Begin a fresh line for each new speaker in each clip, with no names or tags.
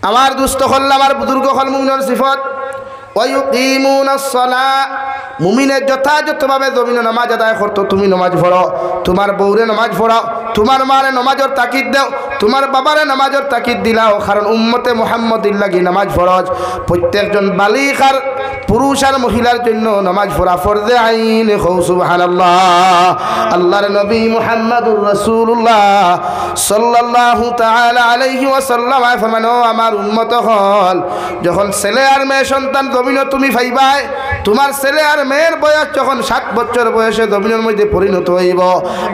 আমার দুস্থ হল আমার বুজুর্গ হল মুমিনের সিফত ওয়ায়ুকিমুনাস সালাহ মুমিনের যথাযথভাবে জমিনে নামাজ আদায় করতো তুমি নামাজ পড়ো তোমার বউরে নামাজ পড়াও তোমার মারে নামাজের তাকিদ দাও তোমার বাবারে নামাজের তাকিদ দিলাও কারণ উম্মতে মুহাম্মদির লাগি নামাজ ফরজ প্রত্যেকজন বালিগ আর পুরুষ আর মহিলার জন্য নামাজ পড়া ফরজে আইন সুবহানাল্লাহ আল্লাহর নবী মুহাম্মদুর রাসূলুল্লাহ সাল্লাল্লাহু তাআলা আলাইহি ওয়াসাল্লাম ফরমানো আমার উম্মত হল যখন ছেলে আর মেয়ে সন্তান জমিনে তুমি পাইবাই তোমার ছেলে আর মেয়ের বয়স যখন 7 বছর বয়সে জমিনের মধ্যে পরিণত হইব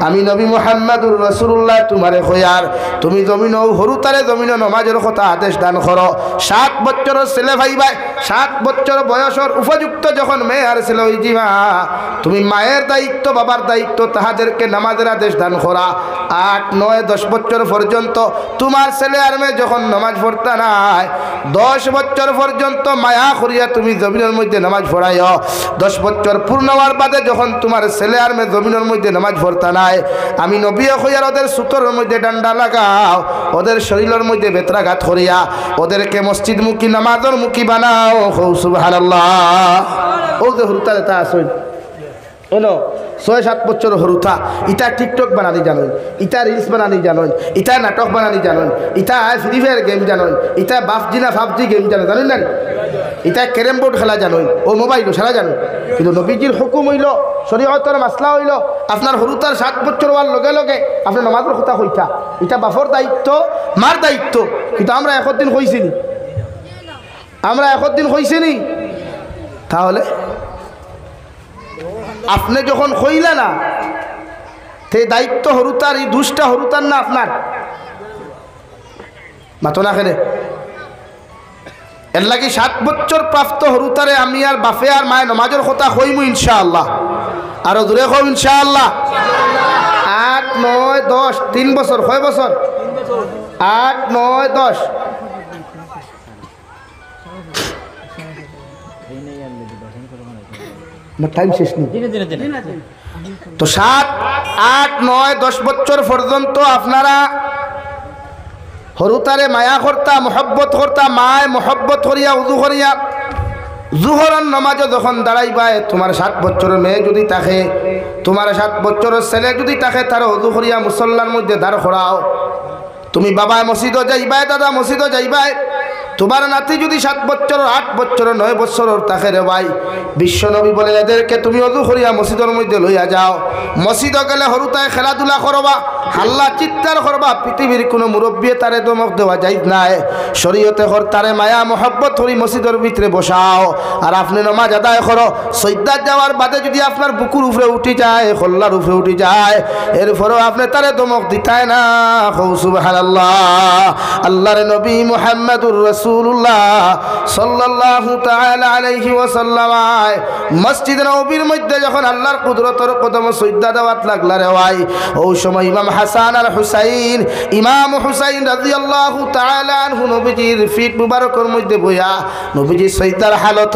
আমি নবী মুহাম্মদুর রাসূলুল্লাহ তোমারে কইয়ার তুমি জমিন হরুতারে জমিন নামাজের কথা আদেশ দান করো 7 বছরের ছেলে ভাইবাই 7 বছর বয়সের উপযুক্ত যখন মেয়ে আর ছেলে হই দিবা তুমি মায়ের দায়িত্ব বাবার দায়িত্ব তাহাদেরকে নামাজের আদেশ দান করা 8, 9, 10 বছর পর্যন্ত তোমার ছেলে আর মেয়ে যখন নামাজ পড়তে নাই 10 বছর পর্যন্ত মায়া করিয়া তুমি জমিনের মধ্যে নামাজ পড়াইও 10 বছর পূর্ণ হওয়ার বাদে যখন তোমার ছেলে আর মেয়ে জমিনের মধ্যে নামাজ পড়তে নাই আমি নবী কইয়ার ওদের সুতোর মধ্যে ডান্ডা লাগাও ওদের শরীরের মধ্যে বেত্রাঘাত করিয়া ওদেরকে মসজিদ মুখী নামাজের মুখী বানাও সুবহানাল্লাহ ও যে হুরুতা তা আসুন এনো 6-7 বছর হরুথা ইটা টিকটক বানানি জানোই ইটা রিলস বানানি জানোই ইটা নাটক বানানি জানোই ইটা ফ্রি ফায়ার গেম জানোই ইটা ভাবজি গেম জানো জানেন না ইটা ক্যারেম বোর্ড খেলা জানোই ও মোবাইল সারা জানোই কিন্তু নবীজির হুকুম হইল শরীয়তের মাসলা হইল আপনার হরুতার 7 বছর হওয়ার লগে লগে আপনার নামাজের কথা হইতা এটা বাপর দায়িত্ব মার দায়িত্ব কিন্তু আমরা একদিন হইছিনি তাহলে আপনি যখন কইলে না তে দায়িত্ব হরুতার এই দুষ্টা হরুতার না আপনার মাতো না খেলে এর লাগি 7 বছর প্রাপ্ত হরুতারে আমি আর বাপে আর মায়ের নামাজের কথা কইমু ইনশাআল্লাহ আরো দূরে কম ইনশাআল্লাহ 8, 9, 10 3 বছর কয় বছর 8, 9, 10 টাইম শেষ নেই তো 7, 8, 9, 10 বছর পর্যন্ত আপনারা হরুতারে মায়া করতা মোহব্বত করতা মায় মোহব্বত করিয়া উজু করিয়া জুহরের নামাজে যখন দাঁড়াইবাই তোমার 7 বছরের মেয়ে যদি থাকে তোমার 7 বছরের ছেলে যদি থাকে তার উজু করিয়া মুসল্লার মধ্যে দাঁড় করাও তুমি বাবা মসজিদও যাইবাই দাদা মসজিদও যাইবাই তোমার নাতি যদি 7 বছর 8 বছর 9 বছর থাকে রে ভাই বিশ্বনবী বলে এদেরকে তুমি ওযু করিয়া মসজিদের মধ্যে লইয়া যাও মসজিদে গেলে হরুতায় খেলাধুলা করবা হাল্লা চিৎকার করবা পৃথিবীর কোনো মুরব্বী তারে দমক দেওয়া যায় না শরীয়তে হর তারে মায়া মোহব্বত করি মসজিদের ভিতরে বসাও আর আপনি নামাজ আদায় করো সজদা যাওয়ার বাদে যদি আপনার বুকুর উপরে উঠি যায় খল্লার উপরে উঠি যায় এরপরেও আপনি তারে দমক দিতায় না সুবহানাল্লাহ আল্লাহর নবী মুহাম্মদুর রাসূলুল্লাহ সাল্লাল্লাহু তাআলা আলাইহি ওয়াসাল্লাম মসজিদ নববীর মধ্যে যখন আল্লাহর কুদরতের কদমে সজদা দেওয়াত লাগলা রে ভাই ওই সময় ইমাম হাসান আর হুসাইন ইমাম হুসাইন রাদিয়াল্লাহু তাআলা আনহু নবীজির ফিট মুবারকের মধ্যে বইয়া নবীজি সজদার হালত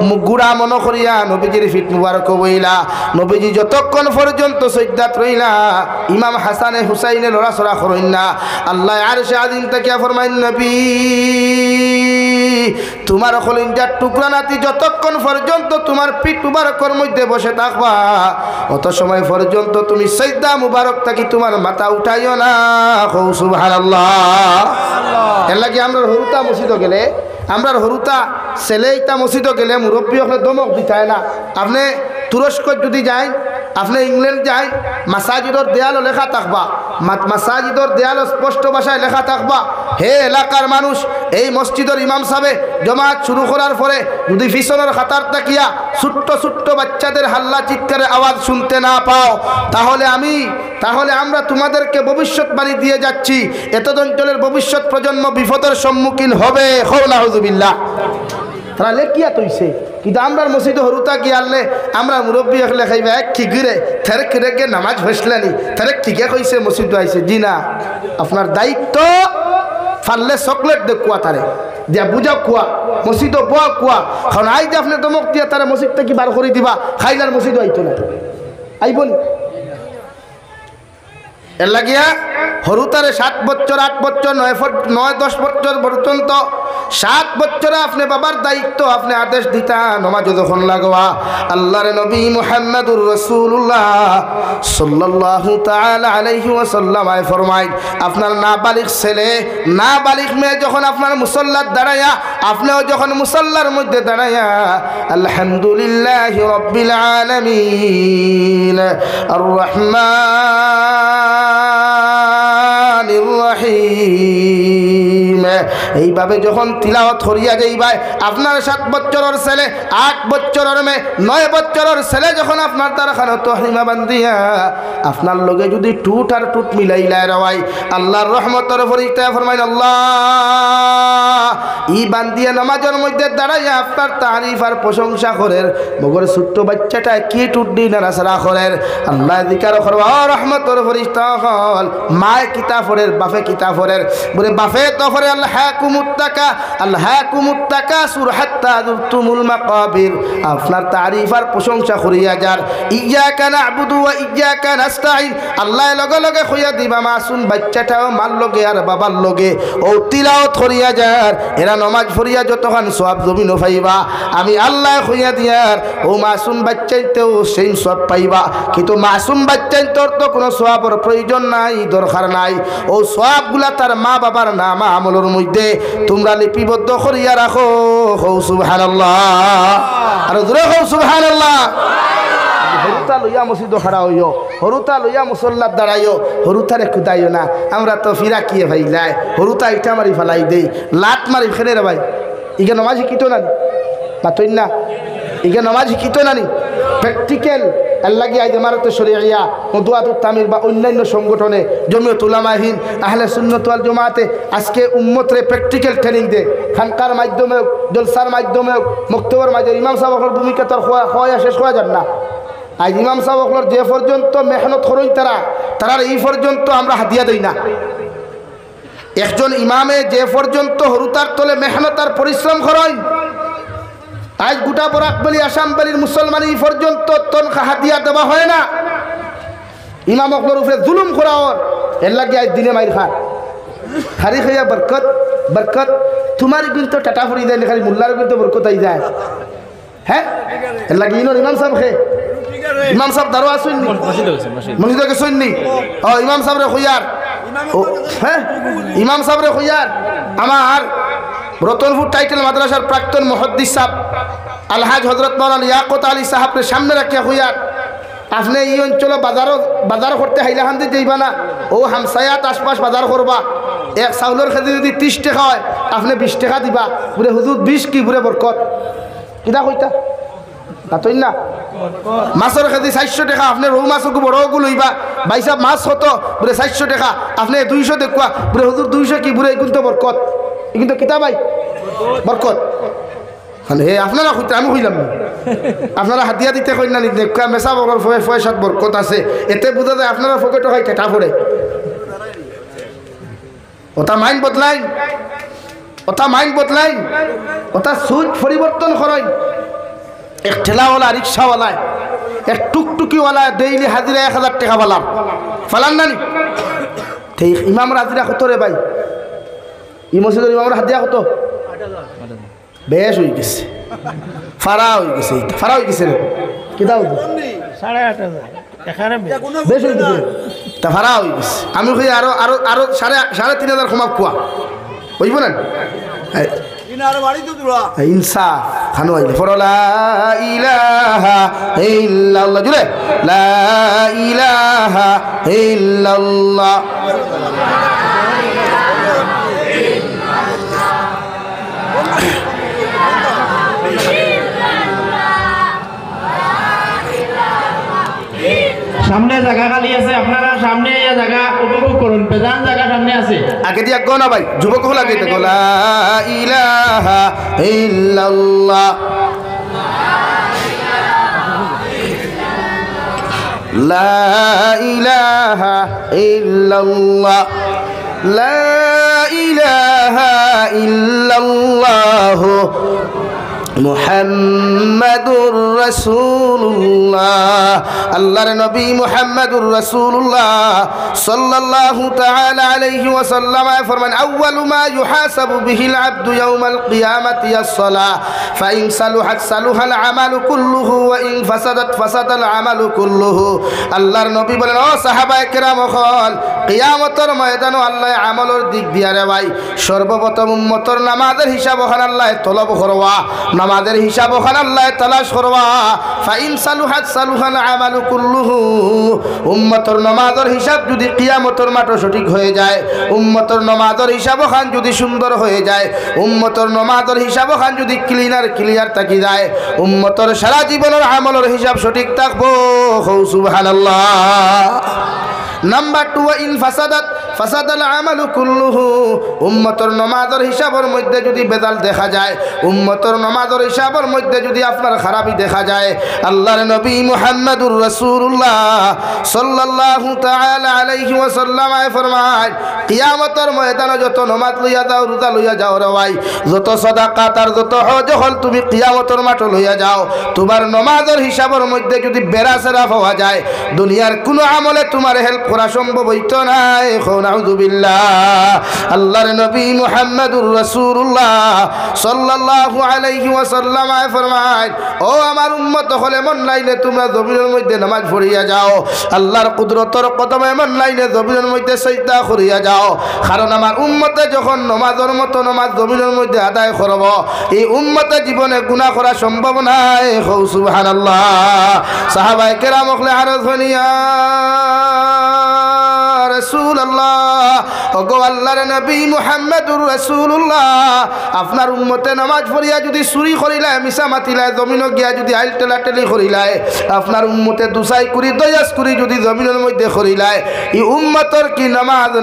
মুগুড়া মনে করিয়া নবীজির ফিট মুবারক বইলা নবীজি যতক্ষণ পর্যন্ত সজদাত রইলা ইমাম হাসানে হুসাইনে লড়াছড়া করেন না আল্লাহ আরশে আজিম থেকে ফরমাইন নবী তোমার কলিজার টুকরা নাতি যতক্ষণ পর্যন্ত তোমার পিঠ মুবারকের মধ্যে বসে থাকবা অত সময় পর্যন্ত তুমি সাজদা মুবারক থাকি তোমার মাথা উঠাইও না সুবহানাল্লাহ এর লাগি আমরা হরুতা মসজিদে গেলে আমরা হরুতা ছেলেইটা মসজিদে গেলে মুরব্বী ওখানে দমক দিতায় না আপনি তুরস্ক যদি যাই আপনি ইংল্যান্ড যাই মাসাজিদর দেয়ালও লেখা থাকবা মাসাজিদর দেয়ালও স্পষ্ট ভাষায় লেখা থাকবা হে এলাকার মানুষ এই মসজিদের ইমাম সাহেব জমাত শুরু করার পরে যদি পিছনের খাতার তাকিয়া ছোট্ট ছোট্ট বাচ্চাদের হাল্লা চিৎকারের আওয়াজ শুনতে না পাও তাহলে আমরা তোমাদেরকে ভবিষ্যৎবাণী দিয়ে যাচ্ছি এত অঞ্চলের ভবিষ্যৎ প্রজন্ম বিপদের সম্মুখীন হবে নাউযুবিল্লাহ তারা লেখিয়া তৈছে কিন্তু আমরা মসজিদে হরুতা কি আনলে আমরা মুরব্বী একলে খাইবা এক ঠিকরে থেরে কিরেকে নামাজ ভেসলেনি থেরে ঠিকে কইছে মসজিদ আইছে জি না আপনার দায়িত্ব ফাললে চকলেট দে কুয়া তারে দিয়া বুঝা কুয়া মসজিদও বুয়া কুয়া কারণ আই যে আপনি দমক দিয়া তারা মসজিদ থেকে বার করে দিবা খাইলার মসজিদও আইতো না আইবনি এর লাগিয়া হরুতারে 7 বছর 8 বছর 9, 10 বছর পর্যন্ত 7 বছরে আপনি বাবার দায়িত্ব আপনি আদেশ দিতা নামাজ যখন লাগোয়া আল্লাহর নবী মুহাম্মদুর রাসূলুল্লাহ সাল্লাল্লাহু তাআলা আলাইহি ওয়াসাল্লাম ফরমায় আপনার নাবালিগ ছেলে নাবালিগ মেয়ে যখন আপনার মুসাল্লাত দাঁড়ায়া আপনিও যখন মুসাল্লার মধ্যে দাঁড়ায়া আলহামদুলিল্লাহি রাব্বিল আলামিন আর রহমানির রহিম এইভাবে যখন তিলাওয়াত করিয়া যাইবাই আপনার 7 বছরের ছেলে 8 বছরের মেয়ে 9 বছরের ছেলে যখন আপনার তারখানা তহরিমা বান্ধিয়া আপনার লগে যদি টুট আর টুট মিলাইলাই রাওয়াই আল্লাহর রহমতের ফরিস্তা ফরমাইন আল্লাহ ই বান্ধিয়া নামাজের মধ্যে দাঁড়াইয়া আপনার তারিফ আর প্রশংসা করেন মগর ছোট্ট বাচ্চাটা কি টুট দি নারাসরা করেন আল্লাহ জিকার করবা রহমতের ফরিস্তা হল মায় কিতাবরের বাপে কিতাবরের বলে বাপে তো করে আল্লাহকুমুত তাকাসুর হাত্তা যুরতুমুল মাকাবির আপনার তারিফ আর প্রশংসা করিয়া যার ইয়্যাকা না'বুদু ওয়া ইয়্যাকা নাস্তাঈন আল্লাহ লগে লগে কইয়া দিবা মাসুম বাচ্চাটাও মার লগে আর বাবার লগে ও তিলাওয়াত করিয়া যার এরা নামাজ পড়িয়া যতক্ষণ সওয়াব জমিন পাইবা আমি আল্লাহ কইয়া দিয়ার ও মাসুম বাচ্চাইতেও সেই সওয়াব পাইবা কিন্তু মাসুম বাচ্চাই তোর তো কোনো সওয়াবের প্রয়োজন নাই দরকার নাই ও সওয়াবগুলা তার মা বাবার নাম আমলের মধ্যে তোমরা লিপিবদ্ধ করিয়া রাখো হো সুবহানাল্লাহ আর জোরে হো সুবহানাল্লাহ হরুতা লইয়া মসজিদ খাড়া হইও হরুতা লইয়া মুসল্লাত দাঁড়াইও হরুতারে কুদাইও না আমরা তো ফিরা কিয়ে ভাইলাই হরুতা ইটা মারি ফেলাই দেই লাত মারি ফেলে রে ভাই ইগে নমাজ শিখিত নানি মাতই না ইগে নমাজ শিখিত নানি প্র্যাকটিক্যাল আল্লাহ গিয়ে আজ ইমারতে শরিয়া মদুয়াতুত তামির বা অন্যান্য সংগঠনে জমিয়ত উলামাহীন আহলে সুন্নাত ওয়াল জামাতে আজকে উম্মতরে প্র্যাকটিক্যাল ট্রেনিং দে খানকার মাধ্যমে জলসার মাধ্যমে মুক্তবর মাধ্যমে ইমাম সাহেবের ভূমিকা তার হওয়া শেষ হওয়া যান না আজ ইমাম সাহেবর যে পর্যন্ত মেহনত করই তারার এই পর্যন্ত আমরা হাতিয়া দেই না একজন ইমামে যে পর্যন্ত হরুতার তলে মেহনত আর পরিশ্রম করেন আজ গোটা বরাকবলি আসামবালির মুসলমান এই পর্যন্ত তনখা হাতিয়া দেওয়া হয় না ইমাম অকলর উপরে জুলুম করা ওর এর লাগে আজ দিনে মাইর খা খারি খাইয়া বরকত বরকত তোমার কিন্তু টাটা ফুরি দেয় খালি মোল্লার কিন্তু বরকত আই যায় হ্যাঁ এর লাগে ইনোর ইমাম সাহেব খে ইমাম সাহেব দারো আসুন মসজিদে গেছেন নি ও ইমাম সাহেব রে খুইয়ার হ্যাঁ ইমাম সাহেব রে খুইয়ার আমার রতনপুর টাইটেল মাদ্রাসার প্রাক্তন মুহাদ্দিস সাহেব আলহাজ হযরত মাওলানা ইয়াকুত আলী সাহেবের সামনে রাখিয়া খুইয়ার আপনি এই অঞ্চল বাজার করতে হাইলাখান দিয়ে যাইবা না ও হামসায়াত আশপাশ বাজার করবা এক চাউলের খেতে যদি 30 টাকা হয় আপনি 20 টাকা দিবা বুড়ে হুজুর 20 কি বুড়ে বরকত কিনা কইতা তাতই না মাছের খেতে 400 টাকা আপনি রৌ মাছকু বড়কু লইবা ভাই সাহেব মাছ হতো বুড়ে 400 টাকা আপনি 200 দেখুয়া বুড়ে হুজুর 200 কি বুড়ে কিন্তু বরকত কিন্তু কিতা ভাই বরকত হে আপনারা কইতে আমি কইলাম না আপনারা হাতিয়া দিতে কই না দেখা মেসা বকর পয়সাত বরকত আছে এতে বুঝা যায় আপনারা পকেটে হয় কেটা পড়ে ওটা মাইন্ড বদলাই ওটা সুচ পরিবর্তন করাই এক ঠেলাওয়ালা রিক্সাওয়ালা এক টুকটুকিওয়ালা ডেইলি হাজিরা 1000 টাকা বালাম ফালান নানি ঠিক ইমামরা হাজিরা কত রে ভাই ই মসজিদের ইমামরা হাজিরা কত বেশ হয়ে গেছে ফারা হয়ে গেছে রে কিতা হইতো 8,500 বেশ হয়ে গেছে তা ফারা হয়ে গেছে আমি কই আরো 3,500 কমা কুয়া হইব না ইনসাফ খানো আইলে ফরলা ইলাহা ইল্লাল্লাহ জুড়ে লা ইলাহা ইল্লাল্লাহ
সামনে জায়গা খালি আছে আপনারা সামনে এই জায়গা উপভোগ করুন বেজান জায়গা সামনে আছে
আগে দিয়া গো না ভাই যুবক হল আগে তো লা ইলাহা ইল্লাল্লাহ লা ইলাহা ইল্লাল্লাহ লা ইলাহা ইল্লাল্লাহ মুহাম্মাদুর রাসূলুল্লাহ আল্লাহর নবী মুহাম্মাদুর রাসূলুল্লাহ সাল্লাল্লাহু তাআলা আলাইহি ওয়াসাল্লাম ফরমান আউয়ালু মা ইউহাসাবু বিহিল আবদু ইয়াউমাল কিয়ামাতি আস-সালাহ ফাইন সালুহাত সালুহাল আমালু কুল্লুহু ওয়া ইন ফাসাদাত ফাসাদাল আমালু কুল্লুহু আল্লাহর নবী বলেন ও সাহাবায়ে কেরাম হল কিয়ামতের ময়দানে আল্লাহ আমলের দিক দিয়া রে ভাই সর্বপ্রথম উম্মতের নামাজের হিসাব ওখানে আল্লাহ তলব করবা নামাজের হিসাব ওখানে আল্লাহ তালাশ করবা ফাইন সালুহাত সালুহাল আমালু কুল্লুহু উম্মতের নামাজের হিসাব যদি কিয়ামতের মাঠে সঠিক হয়ে যায় উম্মতের নামাজের হিসাব ওখান যদি সুন্দর হয়ে যায় উম্মতের নামাজের হিসাব ওখান যদি ক্লিয়ার থাকি যায় উম্মতের সারা জীবনের আমলের হিসাব সঠিক থাকবো সুবহানাল্লাহ নাম্বার 2 ইন ফাসাদাত ফাসাদাল আমালু কুল্লুহু উম্মতের নামাজের হিসাবের মধ্যে যদি বেদাল দেখা যায় উম্মতের নামাজের হিসাবের মধ্যে যদি আপনার খারাপি দেখা যায় আল্লাহর নবী মুহাম্মাদুর রাসূলুল্লাহ সাল্লাল্লাহু তাআলা আলাইহি ওয়াসাল্লাম ফরমায় কিয়ামতের ময়দানে যত নামাজ লইয়া যাও রোজা লইয়া যাও রে ভাই যত সাদাকাত আর যত হজ হল তুমি কিয়ামতের মাঠে লইয়া যাও তোমার নামাজের হিসাবের মধ্যে যদি বেরাসেরা পাওয়া যায় দুনিয়ার কোনো আমলে তোমার হেল্প করা সম্ভব হইতো না নাউযুবিল্লাহ আল্লাহর নবী মুহাম্মাদুর রাসূলুল্লাহ সাল্লাল্লাহু আলাইহি ওয়াসাল্লাম ফরমায় ও আমার উম্মত হলে মন লাইলে তোমরা জমিনের মধ্যে নামাজ পড়িয়া যাও আল্লাহর কুদরতের কদমে মন লাইলে জমিনের মধ্যে সিজদা করিয়া যাও কারণ আমার উম্মতে যখন নামাজের মতো নামাজ জমিনের মধ্যে আদায় করব এই উম্মতে জীবনে গুনাহ করা সম্ভব নয় সুবহানাল্লাহ সাহাবায়ে কেরাম হলে আরজ হনিয়া রাসূলুল্লাহ ওগো আল্লাহর নবী মুহাম্মাদুর রাসূলুল্লাহ আপনার উম্মতে নামাজ পড়িয়া যদি চুরি করিলায় মিছা মাতিলায় জমিনও গিয়া যদি আইল টেলাটেলি করিলায় আপনার উম্মতে দুসাই করি দয়াস করি যদি জমিনের মধ্যে করিলায় এই উম্মতর কি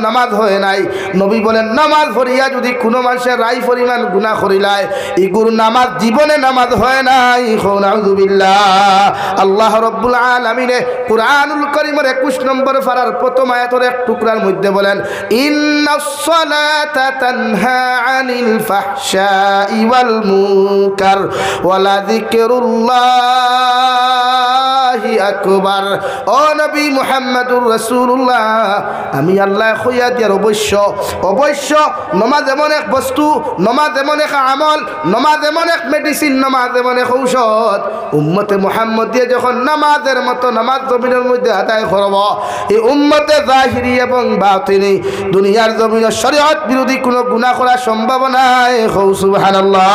নামাজ হয় নাই নবী বলেন নামাজ পড়িয়া যদি কোনো মানুষের রাই পরিমাণ গুনাহ করিলায় এই গুরু নামাজ জীবনে নামাজ হয় নাই নাউযুবিল্লাহ আল্লাহ রাব্বুল আলামিনে কুরআনুল কারীমের 21 নম্বর পারার প্রথম আয়াতের এক টুকরার মধ্যে বলেন ইন্নাস সালাতা তানহা আনিল ফাহশাই ওয়াল মুনকার ওয়ালা যিকরুল্লাহি আকবার ও নবী মুহাম্মাদুর রাসূলুল্লাহ আমি আল্লাহ কইয়া দিয়ার অবশ্য নামাজ এমন এক বস্তু নামাজ এমন এক আমল নামাজ এমন এক মেডিসিন নামাজ এমন এক ঔষধ উম্মতে মুহাম্মদিয়া যখন নামাজের মতো নামাজ জমিনের মধ্যে আদায় করব এই উম্মতে জাহিরি এবং বাতিনি দুনিয়ার জমিনে শরীয়ত বিরোধী কোনো গুনাহ করা সম্ভব নাই সুবহানাল্লাহ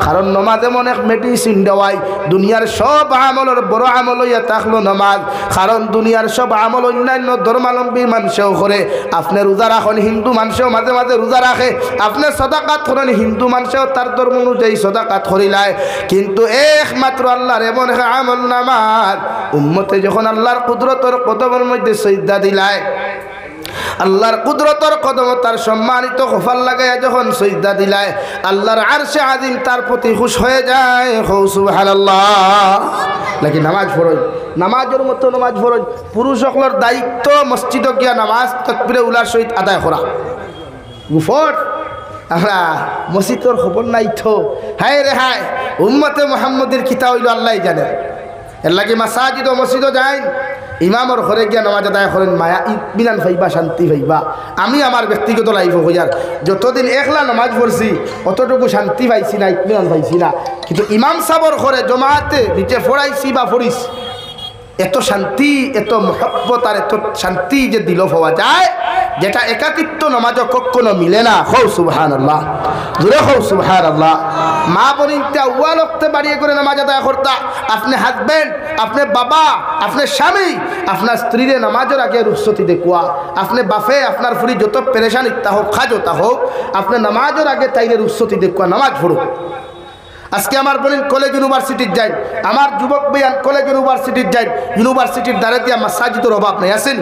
কারণ নামাজ এমন এক মেডিসিন দেওয়াই দুনিয়ার সব আমলের বড় আমল হইয়া থাকলো নামাজ কারণ দুনিয়ার সব আমল অন্যান্য ধর্মাবলম্বী মানুষেও করে আপনি রোজা রাখেন হিন্দু মানুষেও মাঝে মাঝে রোজা রাখে আপনি সাদাকাত করেন হিন্দু মানুষেও তার ধর্ম অনুযায়ী সাদাকাত করিলায় কিন্তু একমাত্র আল্লাহর এমন এক আমল নামাজ উম্মতে যখন আল্লাহর কুদরতের কদমের মধ্যে সিজদা দিলায় আল্লাহর কুদরতের কদম তার সম্মানিত কপাল লাগাইয়া যখন সিজদা দিলায় আল্লাহর আরশে আজিম তার প্রতি খুশ হয়ে যায় সুবহানাল্লাহ নাকি নামাজ পড়ই নামাজের মতো নামাজ পড়ই পুরুষ সকলের দায়িত্ব মসজিদে গিয়া নামাজ তাকবীরে উলার সহিত আদায় করা গুফর আমরা মসজিদের খবর নাই তো হায় রে হায় উম্মতে মুহাম্মদের কিতা হইল আল্লাহ জানে এর লাগে মাসাজিদ ও মসজিদও যায় ইমামর ঘরে গিয়া নামাজ আদায় করেন মায়া ইতমিনান পাইবা শান্তি পাইবা আমি আমার ব্যক্তিগত লাইফ হইয়ার যতদিন একলা নামাজ পড়ছি অতটুকু শান্তি পাইছি না ইতমিনান পাইছি না কিন্তু ইমাম সাবর ঘরে জমাতে নিচে পড়াইছি বা পড়িস এত শান্তি এত মহব্বত আর এত শান্তি যে দিল পাওয়া যায় যেটা একাকিত্ব নামাজও কখনো মিলে না হৌ সুবহানাল্লাহ জোরে হৌ সুবহানাল্লাহ মা বোনিনটা ওয়া লক্তে বাড়িয়ে করে নামাজ আদায় করতা আপনি হাজবেন্ড আপনি বাবা আপনি স্বামী আপনার স্ত্রীরে নামাজের আগে রুখসতি দেখুয়া আপনি বাফে আপনার ফুরি যত পেরেশান ইত্যা হোক খাজতা হোক আপনি নামাজের আগে তাইলে রুখসতি দেখুয়া নামাজ পড়ো আজকে আমার বলেন কলেজ ইউনিভার্সিটির যাই আমার যুবক ভাইয়ান কলেজ ইউনিভার্সিটির যাই ইউনিভার্সিটির দ্বারা দিয়া মাসাজিদের অভাব নাই আছেন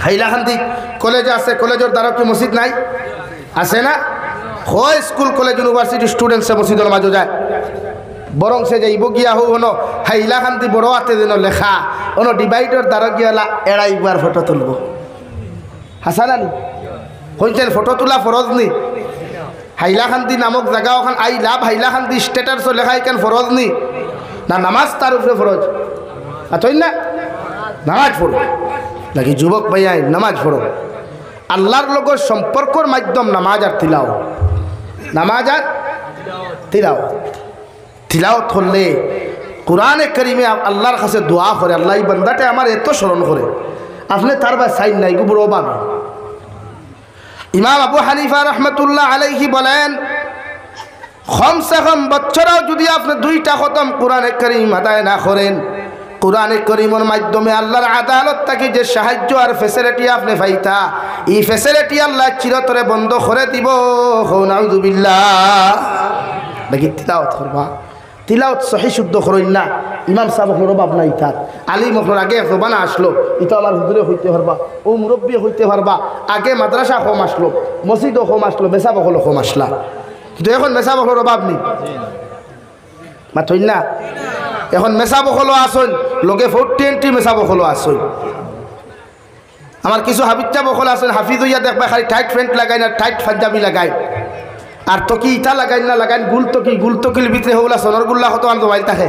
হাইলাকান্দি কলেজ আছে কলেজের দ্বারা কি মসজিদ নাই আছে না হয় স্কুল কলেজ ইউনিভার্সিটি স্টুডেন্টসে মসজিদের মাঝে যায় বরং সে যাইব গিয়া হোক হনো হাইলাকান্দি বড় হাতে যেন লেখা অন ডিভাইডের দ্বারা গিয়া এড়াইবার ফটো তুলব হাসানানি হইছেন ফটো তোলা ফরজ নি হাইলাকান্দি নামক জায়গা ওখান আই লাভ হাইলাকান্দি স্টেটাস লেখা এখান ফরজ নি না নামাজ তার উপরে ফরজ আতই না নামাজ পড়ো নাকি যুবক ভাইয়াই নামাজ পড়ো আল্লাহর লগর সম্পর্কর মাধ্যম নামাজ আর তিলাও নামাজ আর তিলাওয়াত করলে কোরআনে কারিমে আল্লাহর কাছে দোয়া করে আল্লাহ এই বান্দাটা আমার এত স্মরণ করে আপনি তার বা সাইন নাই গুবর অভাব ইমাম আবু হানিফা রহমতুল্লাহ আলাইহি বলেন কমসে কম বছরেও যদি আপনি 2টা খতম কোরআনে কারিম আদায় না করেন কোরআনে কারিমের মাধ্যমে আল্লাহর আদালত থেকে যে সাহায্য আর ফ্যাসিলিটি আপনি পাইতা এই ফ্যাসিলিটি আল্লাহ চিরতরে বন্ধ করে দিব নাউযুবিল্লাহ নাকি তিলাওয়াত করবা তিলাওয়াত সহি শুদ্ধ করেন না ইমাম সাহেব অভাব নাই তার আলী মখর আগে জবানা আসলো এটা আমার হুজুরে হইতে পারবা ও মুরব্বী হইতে পারবা আগে মাদ্রাসা কম আসলো মসজিদও কম আসলো মেসা বকলও কম আসলা কিন্তু এখন মেসা বকলের অভাব নেই মাথইন না এখন মেসা বকলও আসন লগে 40 মেসা বকলও আসন আমার কিছু হাবিজা বকল আসেন হাফিজ হইয়া দেখবা খালি টাইট প্যান্ট লাগাই না টাইট পাঞ্জাবি লাগাই আর তো কি ইটা লাগাই না লাগাই গুল তকিল ভিতরে হৌলা সোনরগুল্লা কত আনতো বাইল থাকে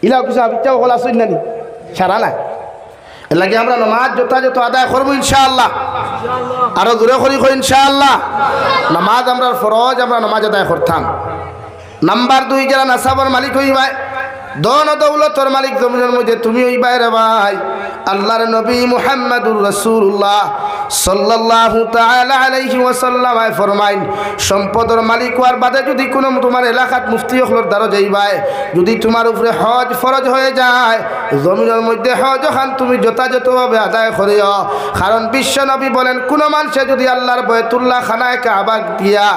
ইলাও কিছু হাবিজা বকল আসেন নানি সারা নাই এর লাগে আমরা নামাজ যথাযথ আদায় করবো ইনশাআল্লাহ আরো দূরে করি ইনশাআল্লাহ নামাজ আমরা ফরজ আমরা নামাজ আদায় করতাম নাম্বার 2 যারা নাসাবর মালিক হইবা দন দৌলতর মালিক জমিনের মধ্যে তুমি হইবা রে ভাই আল্লাহর নবী মুহাম্মদুর রাসূলুল্লাহ সাল্লাল্লাহু তাআলা আলাইহি ওয়াসাল্লাম ফরমাইন সম্পদের মালিক হওয়ার বাদে যদি কোনো তোমার এলাকাত মুফতি হলর দ্বারা যাইবাই যদি তোমার উপরে হজ ফরজ হয়ে যায় জমিনের মধ্যে হজ খান তুমি যথাযথভাবে আদায় করিও কারণ বিশ্ব নবী বলেন কোন মানুষে যদি আল্লাহর বাইতুল্লাহ খানায় কাবা দিয়া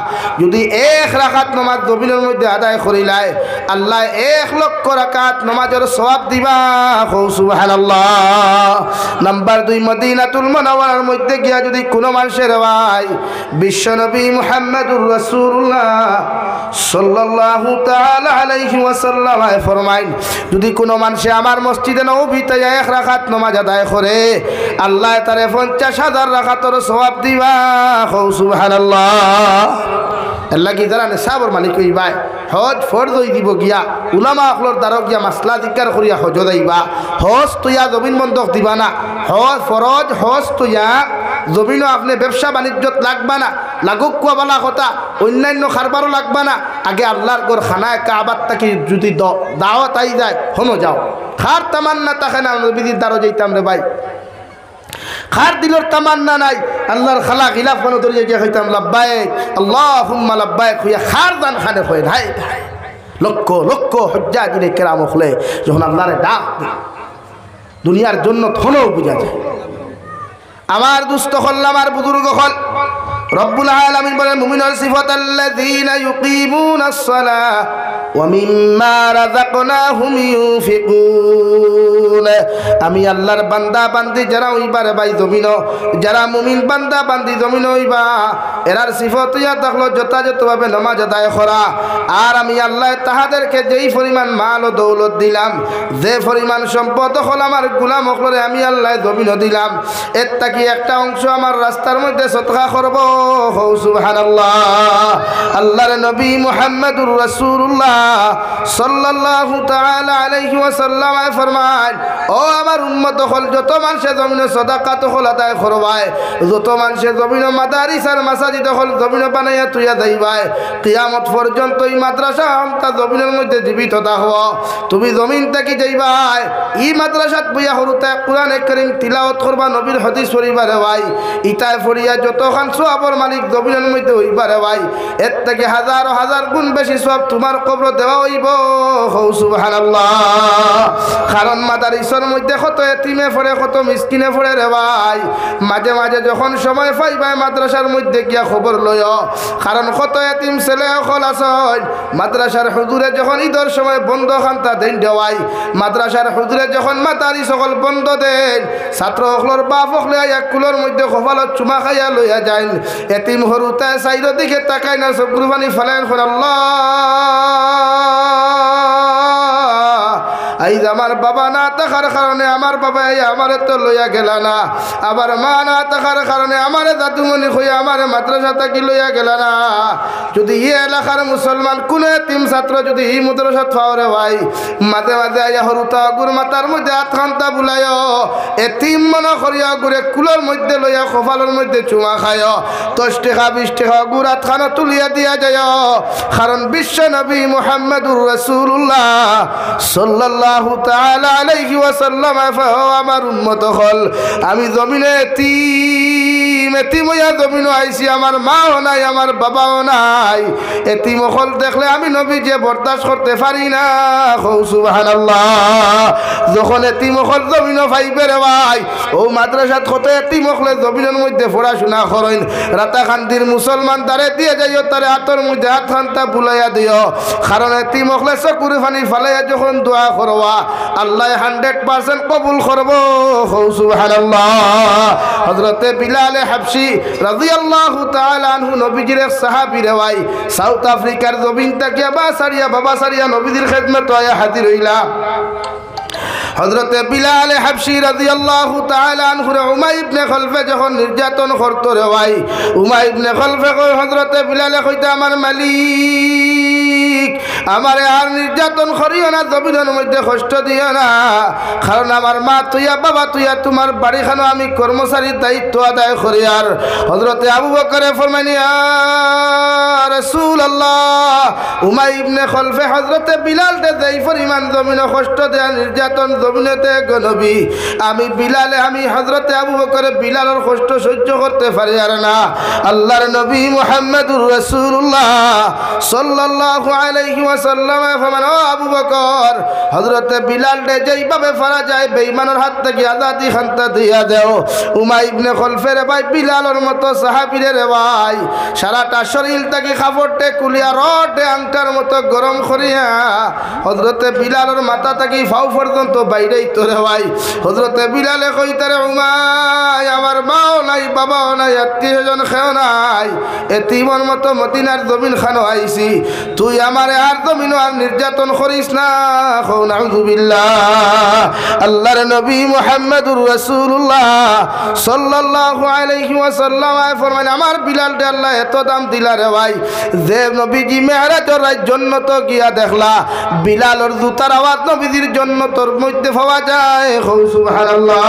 যদি 1 রাকাত নামাজ জমিনের মধ্যে আদায় করিলায় আল্লাহ 1 লক্ষ রাকাত নামাজের সওয়াব দিবা সুবহানাল্লাহ নাম্বার 2 মদিনাতুল মুনাওয়ারার মধ্যে গিয়া যদি কোনো মানুষের ভাই বিশ্বনবী মুহাম্মদুর রাসূলুল্লাহ সাল্লাল্লাহু তাআলা আলাইহি ওয়াসাল্লাম ফরমাইন যদি কোনো মানুষে আমার মসজিদে নববীতে 1 রাকাত নামাজ আদায় করে আল্লাহ তারে 50,000 রাকাতের সওয়াব দিবা সুবহানাল্লাহ আল্লাহ কি যারা নেশাবর মালিক হইবা হজ ফরজ হই দিব গিয়া উলামা আখলর দ্বারা গিয়া মাসলা জিজ্ঞার করিয়া হজ যাইবা হজ তুইয়া জমিন বন্ধক দিবা না হজ ফরজ হজ তুইয়া জমিনও আপনি ব্যবসা বাণিজ্যত লাগবা না লাগুক কুয়া বালা কথা অন্যান্য খারবারও লাগবা না আগে আল্লাহর ঘর খানায় কাবার তাকি যদি দাওয়াত আই যায় হনো যাও খার তামান্না তাকে না নবীর দ্বারা যাইতাম রে ভাই খার দিলর তামান্না নাই আল্লাহর খালা গিলাফ বানো ধরিয়ে গিয়ে হইতাম লাব্বাইক আল্লাহুম্মা লাব্বাইক হইয়া খার দান খানে হয় ভাই লক্ষ লক্ষ হজ্জাজিনে কেরাম হলে যখন আল্লাহরে ডাক দুনিয়ার জন্য থনও বুঝা যায় আমার দুস্থ হল আমার বুজুর্গ হল রব্বুল আলামিন বলেন মুমিনের সিফাত আল্লাযীনা ইউকিমুনাস সালাহ ওয়া মিম্মা রাযাকনাহুম ইউনফিকুন আমি আল্লাহর বান্দা বান্দি যারা হইবার ভাই জমিন যারা মুমিন বান্দা বান্দি জমিন হইবা এরার সিফাত ইয়া থাকলো যথাযথভাবে নামাজ আদায় করা আর আমি আল্লাহ তাহাদেরকে যেই পরিমাণ মাল ও দৌলত দিলাম যে পরিমাণ সম্পদ হল আমার গোলাম হলরে আমি আল্লাহ জমিন দিলাম এর তাকি একটা অংশ আমার রাস্তার মধ্যে সদকা করব সুবহানাল্লাহ আল্লাহর নবী মুহাম্মদুর রাসূলুল্লাহ সাল্লাল্লাহু তাআলা আলাইহি ওয়াসাল্লাম ফরমান ও আমার উম্মত হল যত মানুষে জমিনে সাদাকাত হল আদায় করবায় যত মানুষে জমিনে মাদারিস আর মাসাজিদ হল জমিনে বানাইয়া তুইয়া যাইবাই কিয়ামত পর্যন্ত এই মাদ্রাসা তা জমিনের মধ্যে জীবিত থাকব তুমি জমিন থেকে যাইবাই এই মাদ্রাসাত বইয়া হরুতে কোরআনে কারীম তিলাওয়াত করবা নবীর হাদিস পড়িবারে ভাই ইতায় পড়িয়া যতখান সওয়াবের মালিক জমিনের মধ্যে হইবারে ভাই এর থেকে হাজার হাজার গুণ বেশি সওয়াব তোমার কবর দেওয়া হইব সুবহানাল্লাহ কারণ মাদারিসের মধ্যে কত এতিমে পড়ে কত মিসকিনে পড়ে রে ভাই মাঝে মাঝে যখন সময় পাইবা মাদ্রাসার মধ্যে গিয়া খবর লয় কারণ কত এতিম ছেলে হল আসন মাদ্রাসার হুজুরে যখন ঈদের সময় বন্ধ খান্তা দেন দেওয়াই মাদ্রাসার হুজুরে যখন মাদারিস সকল বন্ধ দেন ছাত্র হকলর বাপ হকলে এক কুলোর মধ্যে কপালত চুমা খাইয়া লইয়া যায় এতিম হরুতে সাইড দিকে তাকাই না সব কুরবানি ফেলেন আল্লাহ আইজ আমার বাবা না থাকার কারণে আমার বাবা আমার তো লইয়া গেল না, আবার মা না থাকার কারণে আমার দাদুমণি হইয়া আমার মাদ্রাসা থাকি লইয়া গেল না। যদি ই এলাকার মুসলমান কোন এতিম ছাত্র যদি ই মাদ্রাসা পাওয়ারে ভাই মাঝে মাঝে আইয়া হরুতা গুর মাথার মধ্যে আতখান্তা বুলায় এতিম মনে করিয়া গুড়ে কুলোর মধ্যে লইয়া কপালের মধ্যে চুমা খায় 10 টাকা 20 টাকা গুড় আতখানা তুলিয়া দিয়া যায়। কারণ বিশ্ব নবী মুহাম্মদুর রাসূলুল্লাহ সাল্লাল্লাহু তাআলা আলাইহি ওয়াসাল্লাম আমার উম্মত হল আমি জমিনে এতিম হইয়া জমিনে আইছি, আমার মাও নাই আমার বাবাও নাই, এতিম হল দেখলে আমি নবী যে বরদাস্ত করতে পারি না। সুবহানাল্লাহ। যখন এতিম হল জমিনে পাইবে রে ভাই ও মাদ্রাসাত কত এতিম হলে জমিনের মধ্যে পড়াশোনা করেন, রাতাকান্দির মুসলমান তারে দিয়ে যাইও তারে হাতের মধ্যে হাত খান্তা বুলাইয়া দিও। কারণ এতিম হলে চকুর পানি ফালাইয়া যখন দোয়া করবা আল্লাহ 100% কবুল করব। সুবহানাল্লাহ। হযরতে বিলাল হাবশী রাদিয়াল্লাহু তাআলা আনহু নবীজির এক সাহাবী রে ভাই সাউথ আফ্রিকার জমিন থেকে বাবা সারিয়া নবীজির খেদমতে আয়া হাজির হইলা। হযরতে বিলাল হাবশী রাদিয়াল্লাহু তাআলা আনহু উমাই ইবনে খলফে যখন নির্যাতন করতো রে ভাই উমাই ইবনে খলফে কই হযরতে বিলালে কইতা আমার মালিক আমারে আর নির্যাতন করিও না, জমিনের মধ্যে কষ্ট দিও না, কারণ আমার মা তুইয়া বাবা তুইয়া তোমার বাড়িখানো আমি কর্মচারীর দায়িত্ব আদায় করি। আর হযরতে আবু বকরে ফরমানি ইয়া রাসূলুল্লাহ উমাই ইবনে খলফে হযরতে বিলালকে যেই পরিমাণ জমিনে কষ্ট দেয়া নির্যাতন জমিনেতে গনবী আমি বিলালে আমি হযরতে আবু বকর বিলালের কষ্ট সহ্য করতে পারি আর না। আল্লাহর নবী মুহাম্মদুর রাসূলুল্লাহ সাল্লাল্লাহু আলাইহি ওয়াসাল্লাম ফরমান ও আবু বকর হযরতে বিলালকে যেইভাবে ফারা যায় বেঈমানের হাত থেকে আজাদি খান্তা দিয়া দাও। উমাই ইবনে খলফের ভাই বিলালের মতো সাহাবীরে রে ভাই সারাটা শরীর থেকে কাপড়টে কুলিয়া রডে আংটার মতো গরম করিয়া হযরতে বিলালের মাথা থেকে ফাউ পর্যন্ত বাইরেই তোরে ভাই হযরতে বিলালে কইতারে উমাই আমার মাও নাই বাবাও নাই আত্মীয়জন খেও নাই এতিমের মতো মদিনার জমিন খানো আইছি, তুই আমারে আর জমিন আর নির্যাতন করিস না। কও নাউযুবিল্লাহ। আল্লাহর নবী মুহাম্মদুর রাসূলুল্লাহ সাল্লাল্লাহু আলাইহি ওয়াসাল্লাম ফরমান আমার বিলালকে আল্লাহ এত দাম দিলা রে ভাই যে নবীজি মেরাজের রাত জান্নাত গিয়া দেখলা বিলালের জুতার আওয়াজ নবীজির জান্নাতের মধ্যে পাওয়া যায়। সুবহানাল্লাহ।